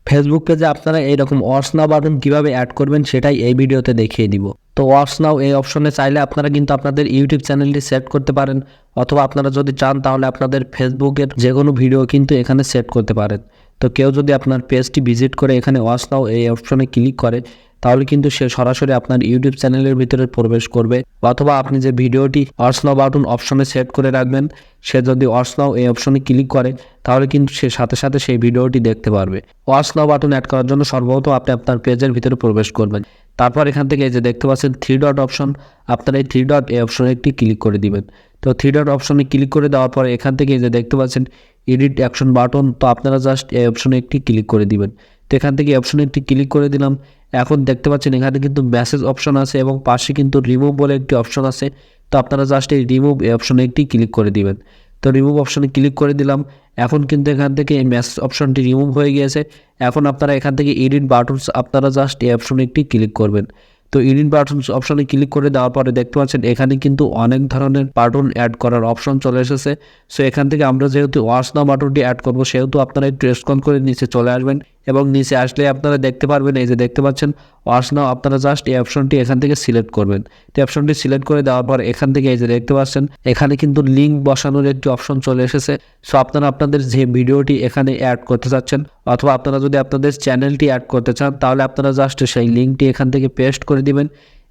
Facebook পেজে আপনারা এইরকম ওয়াচ নাও বাটন কীভাবে অ্যাড করবেন সেটাই এই ভিডিওতে দেখিয়ে দিব। তো ওয়াচ নাও এই অপশনে চাইলে আপনারা কিন্তু আপনাদের ইউটিউব চ্যানেলটি সেট করতে পারেন, অথবা আপনারা যদি চান তাহলে আপনাদের ফেসবুকের যে কোনো ভিডিও কিন্তু এখানে সেট করতে পারেন। তো কেউ যদি আপনার পেজটি ভিজিট করে এখানে ওয়াচ নাও এই অপশনে ক্লিক করে তাহলে কিন্তু সে সরাসরি আপনার ইউটিউব চ্যানেলের ভিতরে প্রবেশ করবে, অথবা আপনি যে ভিডিওটি ওয়াচ নাও বাটন অপশনে সেট করে রাখবেন সে যদি ওয়াচ নাও এই অপশনে ক্লিক করে তাহলে কিন্তু সে সাথে সাথে সেই ভিডিওটি দেখতে পারবে। ওয়াচ নাও বাটন অ্যাড করার জন্য সর্বপ্রথম আপনি আপনার পেজের ভিতরে প্রবেশ করবেন। তারপর এখান থেকে এই যে দেখতে পাচ্ছেন থ্রি ডট অপশন, আপনারা এই থ্রি ডট এই অপশনে একটি ক্লিক করে দিবেন। তো থ্রি ডট অপশনে ক্লিক করে দেওয়ার পরে এখান থেকে এই যে দেখতে পাচ্ছেন এডিট অ্যাকশন বাটন, তো আপনারা জাস্ট এই অপশনে একটি ক্লিক করে দিবেন। তো এখান থেকে অপশনে একটি ক্লিক করে দিলাম। এখন দেখতে পাচ্ছেন এখানে কিন্তু মেসেজ অপশন আছে এবং পাশে কিন্তু রিমুভ বলে একটি অপশন আছে। তো আপনারা জাস্ট এই রিমুভ এই অপশনে একটি ক্লিক করে দিবেন। তো রিমুভ অপশনে ক্লিক করে দিলাম। এখন কিন্তু এখান থেকে এই মেসেজ অপশনটি রিমুভ হয়ে গিয়েছে। এখন আপনারা এখান থেকে এডিট বাটনস আপনারা জাস্ট এই অপশনে একটি ক্লিক করবেন। তো এডিট বাটনস অপশনে ক্লিক করে দেওয়ার পরে দেখতে পাচ্ছেন এখানে কিন্তু অনেক ধরনের বাটন অ্যাড করার অপশন চলে এসেছে। সো এখান থেকে আমরা যেহেতু ওয়াচ নাও বাটনটি অ্যাড করব সেহেতু আপনারা একটু স্ক্রল করে নিচে চলে আসবেন এবং নিচে আসলে আপনারা দেখতে পারবেন এই যে দেখতে পাচ্ছেন ওয়াচ নাও, আপনারা জাস্ট এই অপশনটি এখান থেকে সিলেক্ট করবেন। তো অপশনটি সিলেক্ট করে দেওয়ার পর এখান থেকে এই যে দেখতে পাচ্ছেন এখানে কিন্তু লিঙ্ক বসানোর একটি অপশন চলে এসেছে। সো আপনারা আপনাদের যে ভিডিওটি এখানে অ্যাড করতে চাচ্ছেন, অথবা আপনারা যদি আপনাদের চ্যানেলটি অ্যাড করতে চান তাহলে আপনারা জাস্ট সেই লিঙ্কটি এখান থেকে পেস্ট করে দিবেন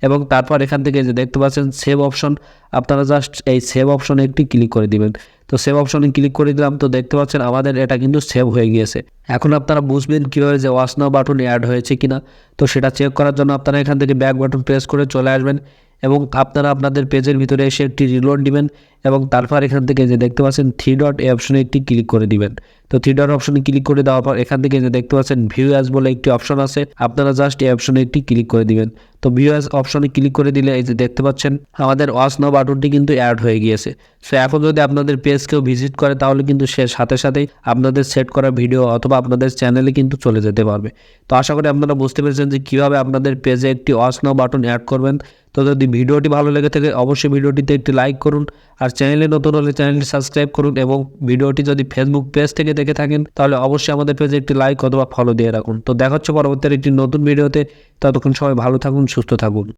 এবং তারপর এখান থেকে যে দেখতে পাচ্ছেন সেভ অপশন, আপনারা জাস্ট এই সেভ অপশনে একটি ক্লিক করে দিবেন। তো সেভ অপশনে ক্লিক করে দিলাম। তো দেখতে পাচ্ছেন আমাদের এটা কিন্তু সেভ হয়ে গিয়েছে। এখন আপনারা বুঝবেন কীভাবে যে ওয়াচ নাও বাটন অ্যাড হয়েছে কিনা। তো সেটা চেক করার জন্য আপনারা এখান থেকে ব্যাক বাটন প্রেস করে চলে আসবেন এবং আপনারা আপনাদের পেজের ভিতরে এসে একটি রিলোড দিবেন এবং তারপর এখান থেকে যে দেখতে পাচ্ছেন থ্রি ডট এই অপশনে একটি ক্লিক করে দিবেন। তো থ্রি ডট অপশনে ক্লিক করে দেওয়ার পর এখান থেকে যে দেখতে পাচ্ছেন ভিউ অ্যাজ বলে একটি অপশন আছে, আপনারা জাস্ট এই অপশনে একটি ক্লিক করে দিবেন। তো ভিউ অ্যাজ অপশনে ক্লিক করে দিলে এই যে দেখতে পাচ্ছেন আমাদের ওয়াচ নাও বাটনটি কিন্তু অ্যাড হয়ে গিয়েছে। সো এখন যদি আপনাদের পেজ কেউ ভিজিট করে তাহলে কিন্তু সে সাথে সাথেই আপনাদের সেট করা ভিডিও অথবা আপনাদের চ্যানেলে কিন্তু চলে যেতে পারবে। তো আশা করি আপনারা বুঝতে পেরেছেন যে কীভাবে আপনাদের পেজে একটি ওয়াচ নাও বাটন অ্যাড করবেন। তো যদি ভিডিওটি ভালো লেগে থাকে অবশ্যই ভিডিওটিতে একটি লাইক করুন, আর চ্যানেলে নতুন হলে চ্যানেলটি সাবস্ক্রাইব করুন, এবং ভিডিওটি যদি ফেসবুক পেজ থেকে দেখে থাকেন তাহলে অবশ্যই আমাদের পেজে একটি লাইক অথবা ফলো দিয়ে রাখুন। তো দেখা হচ্ছে পরবর্তী একটি নতুন ভিডিওতে। ততক্ষণ সবাই ভালো থাকুন, সুস্থ থাকুন।